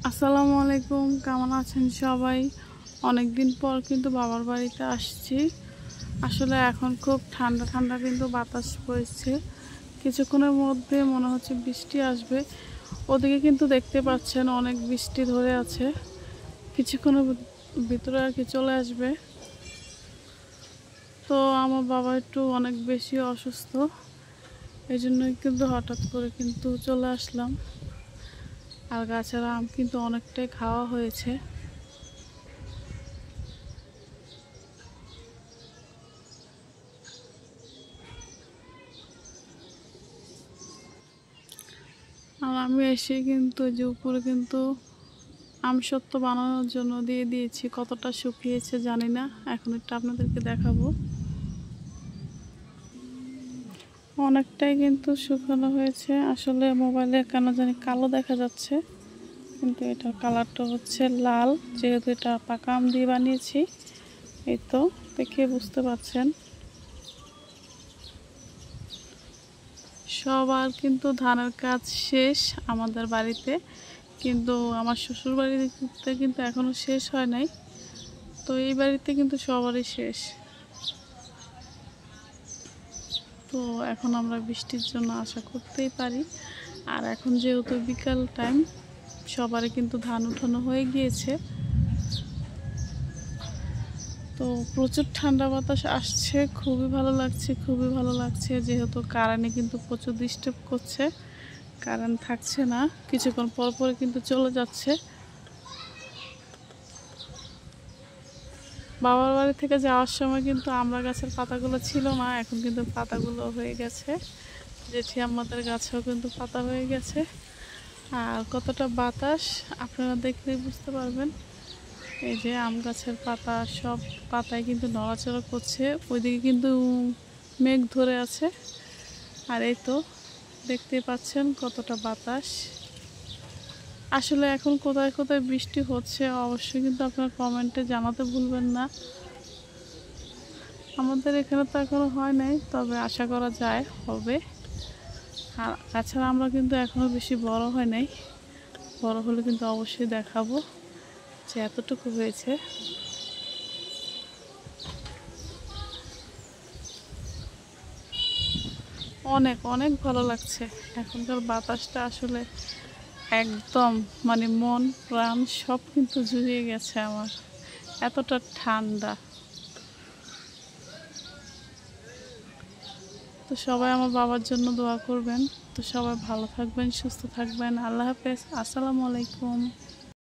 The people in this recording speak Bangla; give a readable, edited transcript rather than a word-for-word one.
আসসালামু আলাইকুম, কেমন আছেন সবাই? অনেক দিন পর কিন্তু বাবার বাড়িতে আসছি। আসলে এখন খুব ঠান্ডা ঠান্ডা কিন্তু বাতাস বইছে। কিছুক্ষণের মধ্যে মনে হচ্ছে বৃষ্টি আসবে। ওদিকে কিন্তু দেখতে পাচ্ছেন অনেক বৃষ্টি ধরে আছে। কিছুক্ষণের ভিতরে আর কি চলে আসবে। তো আমার বাবা একটু অনেক বেশি অসুস্থ, এই জন্যই কিন্তু হঠাৎ করে কিন্তু চলে আসলাম। আর গাছের আম কিন্তু অনেকটাই খাওয়া হয়েছে। আর আমি এসে কিন্তু যে উপরে কিন্তু আমসত্ত্ব বানানোর জন্য দিয়ে দিয়েছি। কতটা শুকিয়েছে জানি না, এখন একটু আপনাদেরকে দেখাবো। অনেকটাই কিন্তু শুকানো হয়েছে। আসলে মোবাইলে কেন জানি কালো দেখা যাচ্ছে, কিন্তু এটার কালারটা হচ্ছে লাল, যেহেতু এটা পাকা আম দিয়ে বানিয়েছি। এই তো দেখে বুঝতে পারছেন। সবার কিন্তু ধানের কাজ শেষ আমাদের বাড়িতে, কিন্তু আমার শ্বশুর বাড়িতে কিন্তু এখনো শেষ হয় নাই। তো এই বাড়িতে কিন্তু সবারই শেষ। তো এখন আমরা বৃষ্টির জন্য আশা করতেই পারি। আর এখন যেহেতু বিকাল টাইম, সবারই কিন্তু ধান উঠানো হয়ে গিয়েছে। তো প্রচুর ঠান্ডা বাতাস আসছে, খুবই ভালো লাগছে, খুবই ভালো লাগছে। যেহেতু কারেন্টে কিন্তু প্রচুর ডিস্টার্ব করছে, কারেন্ট থাকছে না, কিছুক্ষণ পর পর কিন্তু চলে যাচ্ছে। বাবার বাড়ি থেকে যাওয়ার সময় কিন্তু আমরা গাছের পাতাগুলো ছিল না, এখন কিন্তু পাতাগুলো হয়ে গেছে। জেঠি আমাদের গাছেও কিন্তু পাতা হয়ে গেছে। আর কতটা বাতাস আপনারা দেখলেই বুঝতে পারবেন। এই যে আম গাছের পাতা, সব পাতায় কিন্তু নড়াচড়া করছে। ওইদিকে কিন্তু মেঘ ধরে আছে। আর এই তো দেখতেই পাচ্ছেন কতটা বাতাস। আসলে এখন কোথায় কোথায় বৃষ্টি হচ্ছে অবশ্যই কিন্তু আপনারা কমেন্টে জানাতে ভুলবেন না। আমাদের এখানে তো এখনো হয় নাই, তবে আশা করা যায় হবে। আর তাছাড়া আমরা কিন্তু এখনো বেশি বড় হয় নাই, বড় হলে কিন্তু অবশ্যই দেখাবো যে এতটুকু হয়েছে। অনেক অনেক ভালো লাগছে এখনকার বাতাসটা। আসলে একদম মানে মন প্রাণ সব কিন্তু জুড়িয়ে গেছে আমার, এতটা ঠান্ডা। তো সবাই আমার বাবার জন্য দোয়া করবেন। তো সবাই ভালো থাকবেন, সুস্থ থাকবেন। আল্লাহ হাফেজ, আসসালামু আলাইকুম।